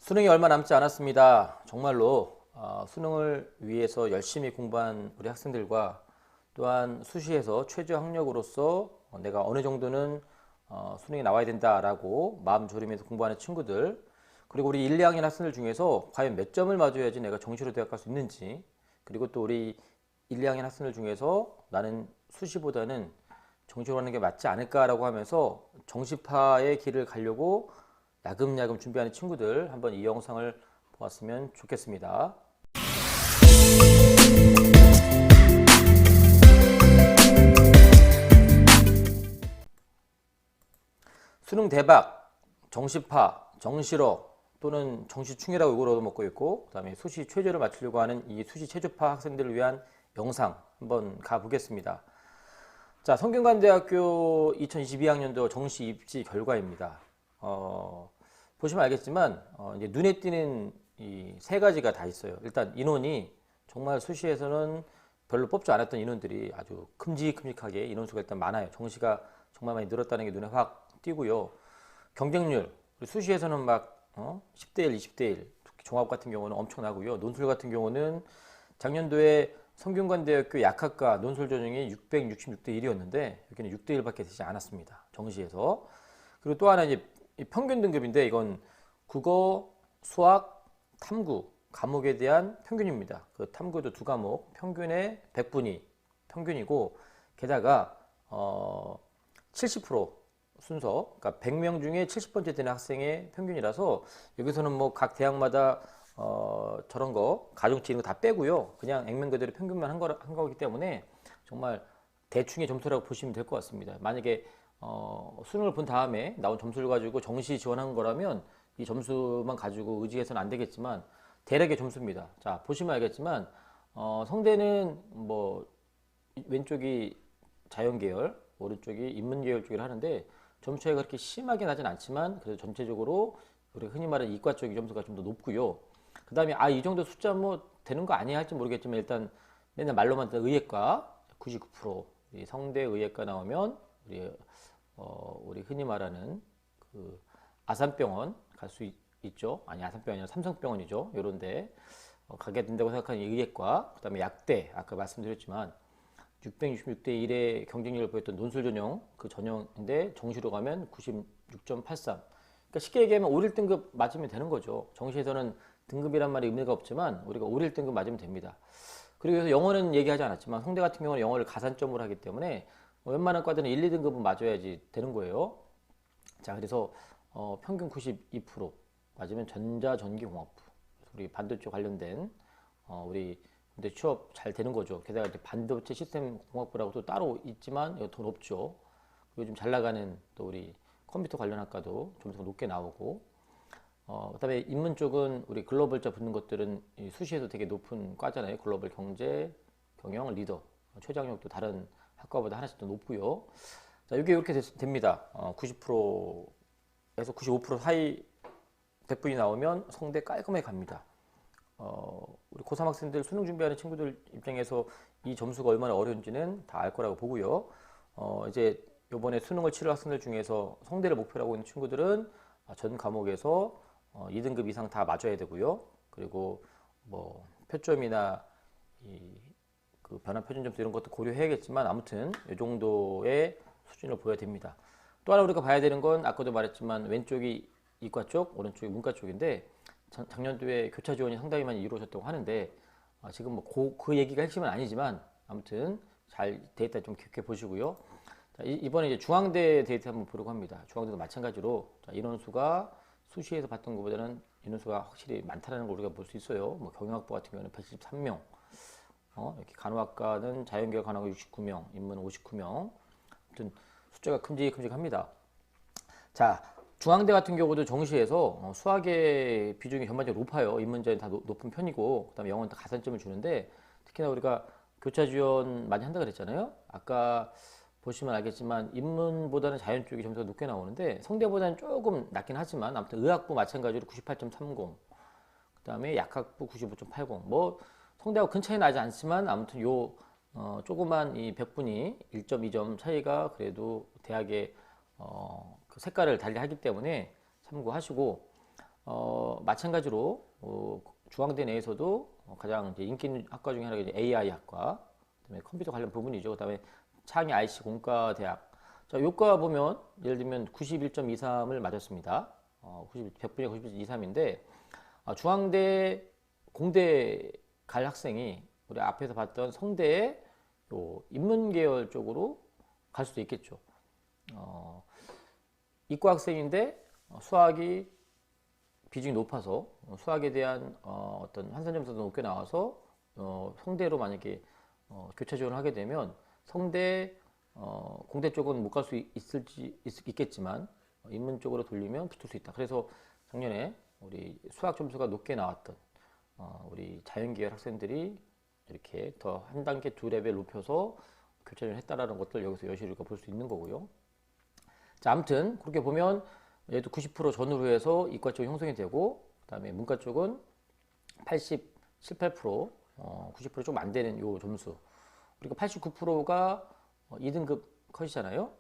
수능이 얼마 남지 않았습니다. 정말로 수능을 위해서 열심히 공부한 우리 학생들과 또한 수시에서 최저 학력으로서 내가 어느 정도는 수능에 나와야 된다라고 마음 졸이면서 공부하는 친구들, 그리고 우리 1, 2학년 학생들 중에서 과연 몇 점을 맞아야지 내가 정시로 대학 갈 수 있는지, 그리고 또 우리 1, 2학년 학생들 중에서 나는 수시보다는 정시로 하는 게 맞지 않을까라고 하면서 정시파의 길을 가려고 야금야금 준비하는 친구들, 한번 이 영상을 보았으면 좋겠습니다. 수능 대박, 정시파, 정시러 또는 정시충이라고 이걸 얻어먹고 있고, 그 다음에 수시 최저를 맞추려고 하는 이 수시 최저파 학생들을 위한 영상 한번 가보겠습니다. 자, 성균관대학교 2022학년도 정시 입시 결과입니다. 보시면 알겠지만 이제 눈에 띄는 이 세 가지가 다 있어요. 일단 인원이 정말 수시에서는 별로 뽑지 않았던 인원들이 아주 큼직큼직하게 인원수가 일단 많아요. 정시가 정말 많이 늘었다는 게 눈에 확 띄고요. 경쟁률, 수시에서는 막 10대 1, 20대 1, 특히 종합 같은 경우는 엄청나고요. 논술 같은 경우는 작년도에 성균관대학교 약학과 논술 전형이 666대 1이었는데 여기는 6대 1밖에 되지 않았습니다. 정시에서. 그리고 또 하나 이제 평균 등급인데 이건 국어, 수학, 탐구 과목에 대한 평균입니다. 그 탐구도 두 과목 평균의 100분위 평균이고, 게다가 70% 순서, 그러니까 100명 중에 70번째 되는 학생의 평균이라서 여기서는 뭐 각 대학마다 저런 거 가중치 이런 거 다 빼고요. 그냥 액면 그대로 평균만 한 거기 때문에 정말 대충의 점수라고 보시면 될 것 같습니다. 만약에 수능을 본 다음에 나온 점수를 가지고 정시 지원한 거라면 이 점수만 가지고 의지해서는 안 되겠지만 대략의 점수입니다. 자, 보시면 알겠지만 성대는 뭐 왼쪽이 자연계열, 오른쪽이 인문계열 쪽을 하는데 점수 차이가 그렇게 심하게 나진 않지만 그래도 전체적으로 우리가 흔히 말하는 이과 쪽이 점수가 좀 더 높고요. 그 다음에 이 정도 숫자 뭐 되는 거 아니야 할지 모르겠지만 일단 맨날 말로만 듣는 의예과 99%, 이 성대 의예과 나오면 우리 흔히 말하는 그 아산병원 갈 수 있죠. 아니, 아산병원이 아니라 삼성병원이죠. 요런데 가게 된다고 생각하는 의예과, 그 다음에 약대, 아까 말씀드렸지만 666대 1의 경쟁력을 보였던 논술 전형, 그 전형인데 정시로 가면 96.83. 그러니까 쉽게 얘기하면 5, 1등급 맞으면 되는 거죠. 정시에서는 등급이란 말이 의미가 없지만 우리가 5, 1등급 맞으면 됩니다. 그리고 영어는 얘기하지 않았지만 성대 같은 경우는 영어를 가산점으로 하기 때문에 웬만한 과들은 1, 2등급은 맞아야지 되는 거예요. 자, 그래서 평균 92% 맞으면 전자전기공학부, 우리 반도체 관련된 우리 근데 취업 잘 되는 거죠. 게다가 이제 반도체 시스템 공학부라고 또 따로 있지만 이거 더 높죠. 요즘 잘 나가는 또 우리 컴퓨터 관련 학과도 점수가 높게 나오고, 그다음에 인문 쪽은 우리 글로벌자 붙는 것들은 이 수시에도 되게 높은 과잖아요. 글로벌 경제, 경영, 리더, 최저학력도 다른 학과보다 하나씩 더 높고요. 자, 이게 이렇게 됩니다. 90%에서 95% 사이 100분이 나오면 성대 깔끔하게 갑니다. 우리 고3 학생들 수능 준비하는 친구들 입장에서 이 점수가 얼마나 어려운지는 다 알 거라고 보고요. 이제 이번에 수능을 치를 학생들 중에서 성대를 목표로 하고 있는 친구들은 전 과목에서 2등급 이상 다 맞아야 되고요. 그리고 뭐 표점이나 그 변화 표준 점수 이런 것도 고려해야겠지만 아무튼 이 정도의 수준을 보여야 됩니다. 또 하나 우리가 봐야 되는 건 아까도 말했지만 왼쪽이 이과 쪽, 오른쪽이 문과 쪽인데 작년도에 교차 지원이 상당히 많이 이루어졌다고 하는데 지금 뭐 그 얘기가 핵심은 아니지만 아무튼 잘 데이터 좀 깊게 보시고요. 자, 이번에 이제 중앙대 데이터 한번 보려고 합니다. 중앙대도 마찬가지로 인원수가 수시에서 봤던 것보다는 인원수가 확실히 많다는 걸 우리가 볼 수 있어요. 뭐 경영학부 같은 경우는 173명, 이렇게 간호학과는 자연계열 간호학과 69명, 인문 59명, 아무튼 숫자가 큼직큼직합니다. 자, 중앙대 같은 경우도 정시에서 수학의 비중이 전반적으로 높아요. 인문자는 다 높은 편이고, 그다음에 영어는 다 가산점을 주는데, 특히나 우리가 교차 지원 많이 한다 그랬잖아요. 아까 보시면 알겠지만 인문보다는 자연 쪽이 점수가 높게 나오는데 성대보다는 조금 낮긴 하지만 아무튼 의학부 마찬가지로 98.30, 그다음에 약학부 95.80. 뭐 성대하고 큰 차이 나지 않지만 아무튼 요 조그만 이 100분이 1.2점 차이가 그래도 대학의 그 색깔을 달리 하기 때문에 참고하시고, 마찬가지로 중앙대 내에서도 가장 이제 인기 있는 학과 중에 하나가 이제 AI 학과, 그다음에 컴퓨터 관련 부분이죠. 그다음에 창의 IC 공과대학. 자, 요과 보면 예를 들면 91.23을 맞았습니다. 100분에 91.23인데 중앙대 공대 갈 학생이 우리 앞에서 봤던 성대의 요 인문계열 쪽으로 갈 수도 있겠죠. 이과 학생인데 수학이 비중이 높아서 수학에 대한 어떤 환산 점수도 높게 나와서 성대로 만약에 교차 지원을 하게 되면 성대 공대 쪽은 못 갈 수 있겠지만 인문 쪽으로 돌리면 붙을 수 있다. 그래서 작년에 우리 수학 점수가 높게 나왔던 우리 자연계열 학생들이 이렇게 더 한 단계 두 레벨 높여서 교차 지원을 했다라는 것들 여기서 여실히 우리가 볼 수 있는 거고요. 자, 아무튼 그렇게 보면 얘도 90% 전후로 해서 이과 쪽이 형성이 되고, 그다음에 문과 쪽은 87, 8%, 90%좀 안 되는 요 점수. 그리고 89%가 2등급 컷이잖아요.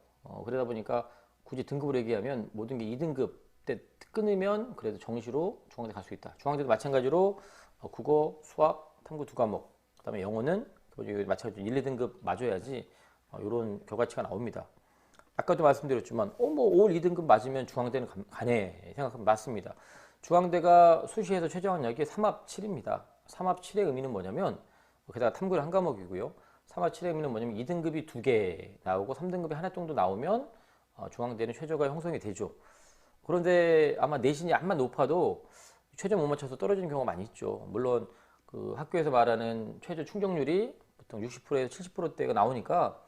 그러다 보니까 굳이 등급을 얘기하면 모든 게 2등급 때 끊으면 그래도 정시로 중앙대 갈 수 있다. 중앙대도 마찬가지로 국어, 수학, 탐구 두 과목, 그다음에 영어는 마찬가지로 1, 2등급 맞아야지 이런 결과치가 나옵니다. 아까도 말씀드렸지만 뭐 5월 2등급 맞으면 중앙대는 가네 생각하면 맞습니다. 중앙대가 수시에서 최저한 약이 3합 7입니다. 3합 7의 의미는 뭐냐면 게다가 탐구를 한 과목이고요. 3합 7의 의미는 뭐냐면 2등급이 2개 나오고 3등급이 하나 정도 나오면 중앙대는 최저가 형성이 되죠. 그런데 아마 내신이 암만 높아도 최저 못 맞춰서 떨어지는 경우가 많이 있죠. 물론 그 학교에서 말하는 최저 충족률이 보통 60%에서 70%대가 나오니까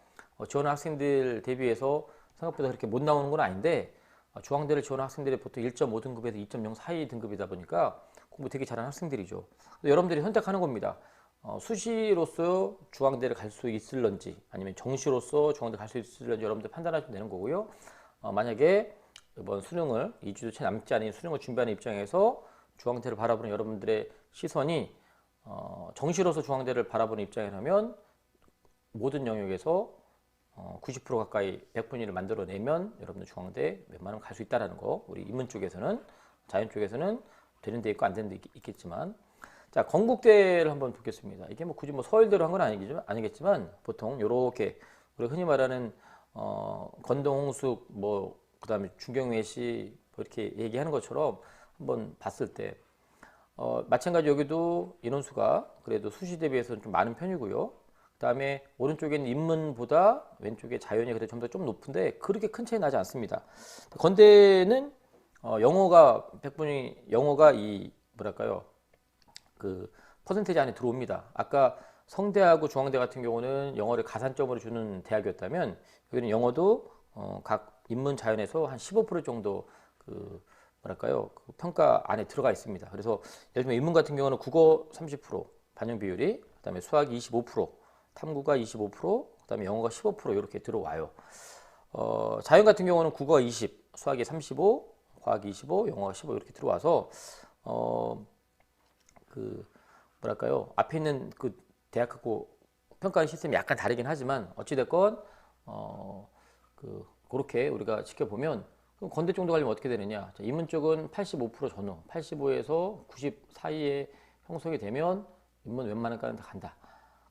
지원한 학생들 대비해서 생각보다 그렇게 못 나오는 건 아닌데 중앙대를 지원한 학생들이 보통 1.5등급에서 2.0 사이 등급이다 보니까 공부 되게 잘하는 학생들이죠. 여러분들이 선택하는 겁니다. 수시로서 중앙대를 갈 수 있을런지 아니면 정시로서 중앙대 갈 수 있을런지 여러분들 판단하시면 되는 거고요. 만약에 이번 수능을 2주도 채 남지 않은 수능을 준비하는 입장에서 중앙대를 바라보는 여러분들의 시선이 정시로서 중앙대를 바라보는 입장이라면 모든 영역에서 90% 가까이 100분위를 만들어내면 여러분들 중앙대 웬만하면 갈 수 있다는 거. 우리 인문 쪽에서는, 자연 쪽에서는 되는 데 있고 안 되는 데 있겠지만, 자, 건국대를 한번 보겠습니다. 이게 뭐 굳이 뭐 서울대로 한 건 아니겠지만 보통 이렇게 우리가 흔히 말하는 건동홍숙 뭐 그다음에 중경외시 뭐 이렇게 얘기하는 것처럼 한번 봤을 때 마찬가지 여기도 인원수가 그래도 수시 대비해서는 좀 많은 편이고요. 그다음에 오른쪽에는 인문보다 왼쪽에 자연이 그래도 좀 더 좀 높은데 그렇게 큰 차이 나지 않습니다. 건대는 영어가 100분이 영어가 이 뭐랄까요 그 퍼센테이지 안에 들어옵니다. 아까 성대하고 중앙대 같은 경우는 영어를 가산점으로 주는 대학이었다면 여기는 영어도 각 인문 자연에서 한 15% 정도 그 뭐랄까요 그 평가 안에 들어가 있습니다. 그래서 예를 들면 인문 같은 경우는 국어 30% 반영 비율이, 그다음에 수학이 25%, 탐구가 25%, 그다음에 영어가 15% 이렇게 들어와요. 자연 같은 경우는 국어가 20, 수학이 35, 과학이 25, 영어가 15 이렇게 들어와서 그 뭐랄까요 앞에 있는 그 대학하고 평가하는 시스템이 약간 다르긴 하지만 어찌됐건 그렇게 우리가 지켜보면 그럼 건대 정도 가려면 어떻게 되느냐. 자, 인문 쪽은 85% 전후 85에서 90 사이에 형성이 되면 인문 웬만한 과는 다 간다.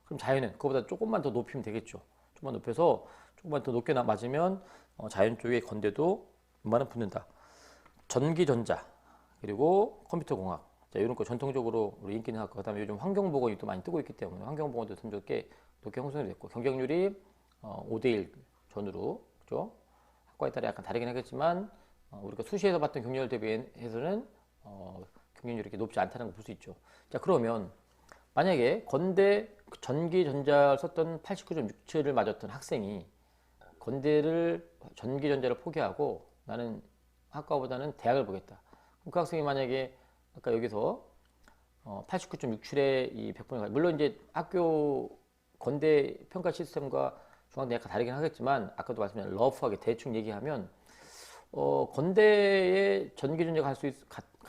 그럼 자연은 그거보다 조금만 더 높이면 되겠죠. 조금만 높여서 조금만 더 높게 맞으면 자연 쪽에 건대도 웬만하면 붙는다. 전기전자 그리고 컴퓨터공학, 자, 이런 거 전통적으로 우리 인기 있는 학과, 그다음에 요즘 환경보건이 또 많이 뜨고 있기 때문에 환경보건도 좀 높게 형성이 됐고 경쟁률이 5대1 전후로 그죠? 학과에 따라 약간 다르긴 하겠지만 우리가 수시에서 봤던 경쟁률 대비해서는 경쟁률이 이렇게 높지 않다는 걸 볼 수 있죠. 자, 그러면 만약에 건대 전기전자를 썼던 89.67을 맞았던 학생이 건대를 전기전자를 포기하고 나는 학과보다는 대학을 보겠다. 그럼 그 학생이 만약에 아까 여기서 89.67의 이 100분위, 물론 이제 학교 건대 평가 시스템과 중앙대 약간 다르긴 하겠지만 아까도 말씀드린 러프하게 대충 얘기하면 건대에 전기전자 갈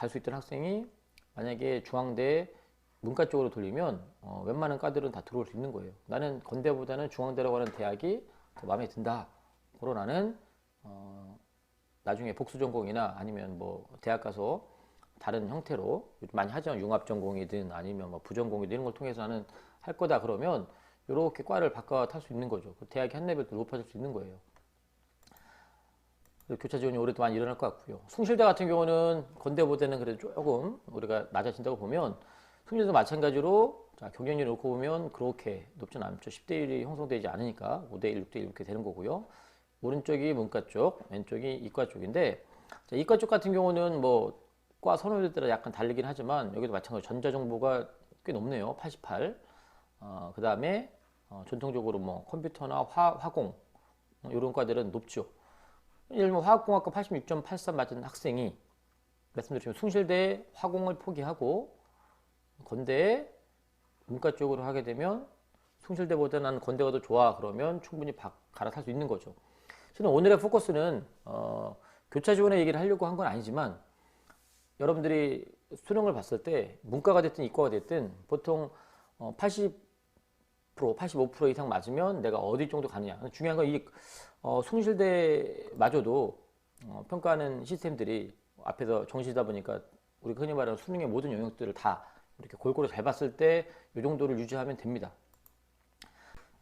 수 있던 학생이 만약에 중앙대 문과 쪽으로 돌리면 웬만한 과들은 다 들어올 수 있는 거예요. 나는 건대보다는 중앙대라고 하는 대학이 더 마음에 든다. 그러 나는 나중에 복수 전공이나 아니면 뭐 대학 가서 다른 형태로 요즘 많이 하죠. 융합전공이든 아니면 뭐 부전공이든 이런 걸 통해서 나는 할 거다 그러면 이렇게 과를 바꿔 탈 수 있는 거죠. 대학의 한 레벨 더 높아질 수 있는 거예요. 교차 지원이 올해도 많이 일어날 것 같고요. 숭실대 같은 경우는 건대보다는 그래도 조금 우리가 낮아진다고 보면 숭실대도 마찬가지로 자, 경쟁률 놓고 보면 그렇게 높진 않죠. 10대 1이 형성되지 않으니까 5대 1, 6대 1 이렇게 되는 거고요. 오른쪽이 문과 쪽, 왼쪽이 이과 쪽인데 자, 이과 쪽 같은 경우는 뭐 과 선호도에 따라 약간 다르긴 하지만 여기도 마찬가지로 전자정보가 꽤 높네요. 88. 그 다음에 전통적으로 뭐 컴퓨터나 화공 이런 과들은 높죠. 예를 들면 화학공학과 86.83 맞은 학생이 말씀드린 숭실대 화공을 포기하고 건대에 문과 쪽으로 하게 되면 숭실대보다 난 건대가 더 좋아 그러면 충분히 갈아탈 수 있는 거죠. 저는 오늘의 포커스는 교차 지원의 얘기를 하려고 한 건 아니지만 여러분들이 수능을 봤을 때 문과가 됐든 이과가 됐든 보통 80% 85% 이상 맞으면 내가 어디 정도 가느냐. 중요한 건 이 숭실대마저도 평가하는 시스템들이 앞에서 정시다 보니까 우리 흔히 말하는 수능의 모든 영역들을 다 이렇게 골고루 잘 봤을 때 이 정도를 유지하면 됩니다.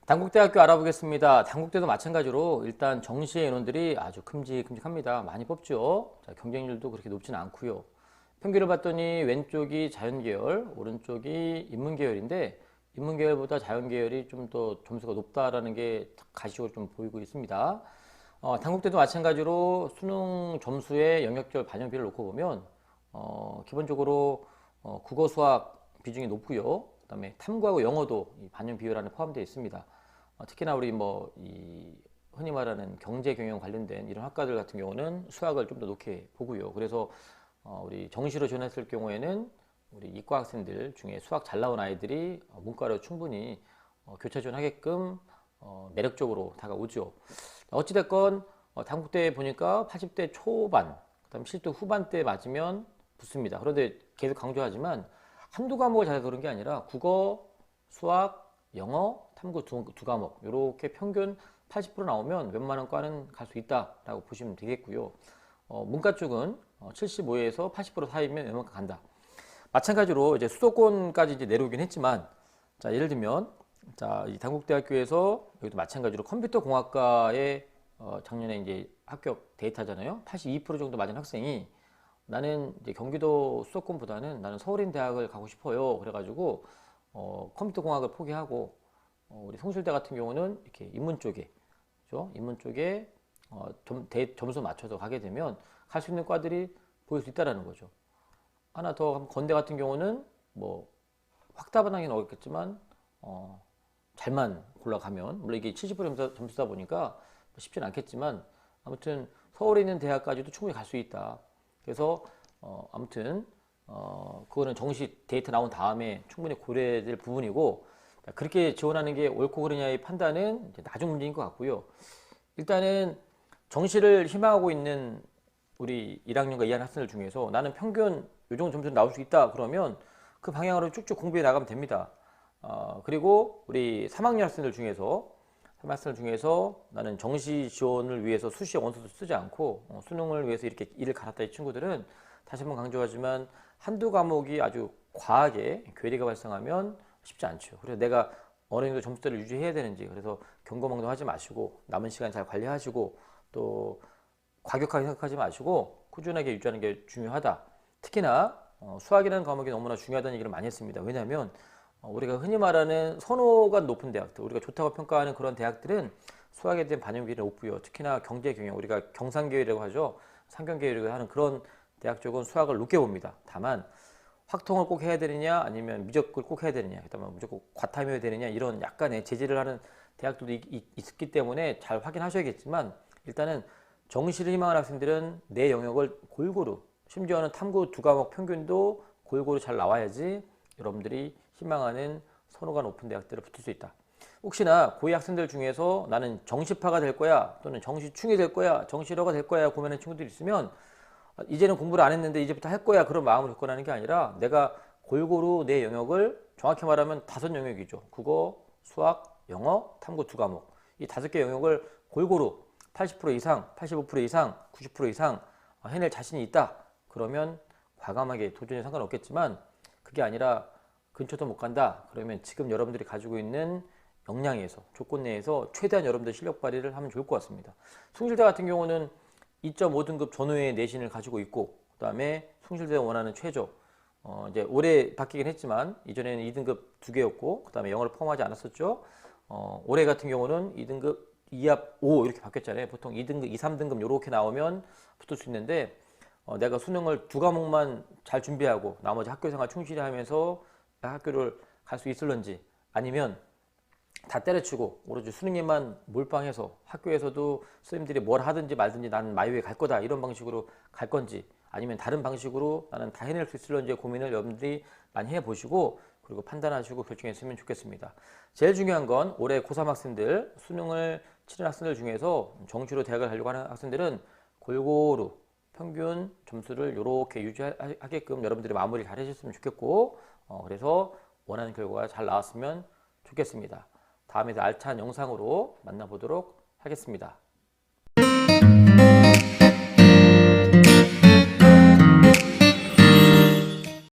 단국대학교 알아보겠습니다. 단국대도 마찬가지로 일단 정시의 인원들이 아주 큼직큼직합니다. 많이 뽑죠. 자, 경쟁률도 그렇게 높지는 않고요. 평균을 봤더니 왼쪽이 자연계열, 오른쪽이 인문계열인데 인문계열보다 자연계열이 좀 더 점수가 높다라는 게 가시적으로 좀 보이고 있습니다. 단국대도 마찬가지로 수능 점수의 영역별 반영비를 놓고 보면 기본적으로 국어 수학 비중이 높고요. 그다음에 탐구하고 영어도 이 반영 비율 안에 포함되어 있습니다. 특히나 우리 뭐 이 흔히 말하는 경제 경영 관련된 이런 학과들 같은 경우는 수학을 좀 더 높게 보고요. 그래서 우리 정시로 지원했을 경우에는 우리 이과 학생들 중에 수학 잘 나온 아이들이 문과로 충분히 교차 지원하게끔 매력적으로 다가오죠. 어찌됐건 단국대 보니까 80대 초반, 그다음 70대 후반대 맞으면 붙습니다. 그런데 계속 강조하지만 한두 과목을 잘해서 그런 게 아니라 국어, 수학, 영어, 탐구 두 과목 이렇게 평균 80% 나오면 웬만한 과는 갈 수 있다라고 보시면 되겠고요. 문과 쪽은 75에서 80% 사이면 웬만큼 간다. 마찬가지로 이제 수도권까지 이제 내려오긴 했지만, 자 예를 들면 자 이 단국대학교에서 여기도 마찬가지로 컴퓨터 공학과에 작년에 이제 합격 데이터잖아요. 82% 정도 맞은 학생이 나는 이제 경기도 수도권보다는 나는 서울인 대학을 가고 싶어요. 그래가지고 컴퓨터 공학을 포기하고 우리 성실대 같은 경우는 이렇게 인문 쪽에, 그렇죠? 인문 쪽에 점수 맞춰서 가게 되면 갈 수 있는 과들이 보일 수 있다라는 거죠. 하나 더 건대 같은 경우는 뭐 확답은 하긴 어렵겠지만 잘만 골라가면 물론 이게 70% 점수다 보니까 쉽진 않겠지만 아무튼 서울에 있는 대학까지도 충분히 갈 수 있다. 그래서 아무튼 그거는 정시 데이터 나온 다음에 충분히 고려될 부분이고 그렇게 지원하는 게 옳고 그르냐의 판단은 이제 나중 문제인 것 같고요. 일단은 정시를 희망하고 있는 우리 1학년과 2학년 학생들 중에서 나는 평균 이 정도 점수 나올 수 있다 그러면 그 방향으로 쭉쭉 공부해 나가면 됩니다. 그리고 우리 3학년 학생들 중에서 나는 정시 지원을 위해서 수시에 원서도 쓰지 않고 수능을 위해서 이렇게 일을 갈았다 이 친구들은 다시 한번 강조하지만 한두 과목이 아주 과하게 괴리가 발생하면 쉽지 않죠. 그래서 내가 어느 정도 점수대를 유지해야 되는지 그래서 경거망동하지 마시고 남은 시간 잘 관리하시고 또 과격하게 생각하지 마시고 꾸준하게 유지하는 게 중요하다. 특히나 수학이라는 과목이 너무나 중요하다는 얘기를 많이 했습니다. 왜냐하면 우리가 흔히 말하는 선호가 높은 대학들, 우리가 좋다고 평가하는 그런 대학들은 수학에 대한 반영비율이 높고요. 특히나 경제 경영, 우리가 경상계열이라고 하죠. 상경계열이라고 하는 그런 대학 쪽은 수학을 높게 봅니다. 다만 확통을 꼭 해야 되느냐 아니면 미적을 꼭 해야 되느냐 그다음에 무조건 과탐해야 되느냐 이런 약간의 제지를 하는 대학들도 있기 때문에 잘 확인하셔야겠지만 일단은 정시를 희망하는 학생들은 내 영역을 골고루 심지어는 탐구 두 과목 평균도 골고루 잘 나와야지 여러분들이 희망하는 선호가 높은 대학들을 붙을 수 있다. 혹시나 고2 학생들 중에서 나는 정시파가 될 거야 또는 정시충이 될 거야 정시러가 될 거야 고민하는 친구들이 있으면 이제는 공부를 안 했는데 이제부터 할 거야 그런 마음으로 접근하는 게 아니라 내가 골고루 내 영역을 정확히 말하면 5영역이죠. 국어, 수학, 영어, 탐구 두 과목 이 5개 영역을 골고루 80% 이상, 85% 이상, 90% 이상 해낼 자신이 있다. 그러면 과감하게 도전에 상관없겠지만 그게 아니라 근처도 못 간다. 그러면 지금 여러분들이 가지고 있는 역량에서 조건 내에서 최대한 여러분들 실력 발휘를 하면 좋을 것 같습니다. 숭실대 같은 경우는 2.5등급 전후의 내신을 가지고 있고 그다음에 숭실대가 원하는 최저 이제 올해 바뀌긴 했지만 이전에는 2등급 2개였고 그다음에 영어를 포함하지 않았었죠. 올해 같은 경우는 2등급 2합 5 이렇게 바뀌었잖아요. 보통 2등급, 2, 3등급 이렇게 나오면 붙을 수 있는데 내가 수능을 2과목만 잘 준비하고 나머지 학교 생활 충실히 하면서 학교를 갈 수 있을런지 아니면 다 때려치고 오로지 수능에만 몰빵해서 학교에서도 선생님들이 뭘 하든지 말든지 나는 마이웨이 갈 거다 이런 방식으로 갈 건지 아니면 다른 방식으로 나는 다 해낼 수 있을런지의 고민을 여러분들이 많이 해보시고 그리고 판단하시고 결정했으면 좋겠습니다. 제일 중요한 건 올해 고3 학생들 수능을 치른 학생들 중에서 정시로 대학을 가려고 하는 학생들은 골고루 평균 점수를 이렇게 유지하게끔 여러분들이 마무리 잘 해주셨으면 좋겠고 그래서 원하는 결과가 잘 나왔으면 좋겠습니다. 다음에 더 알찬 영상으로 만나보도록 하겠습니다.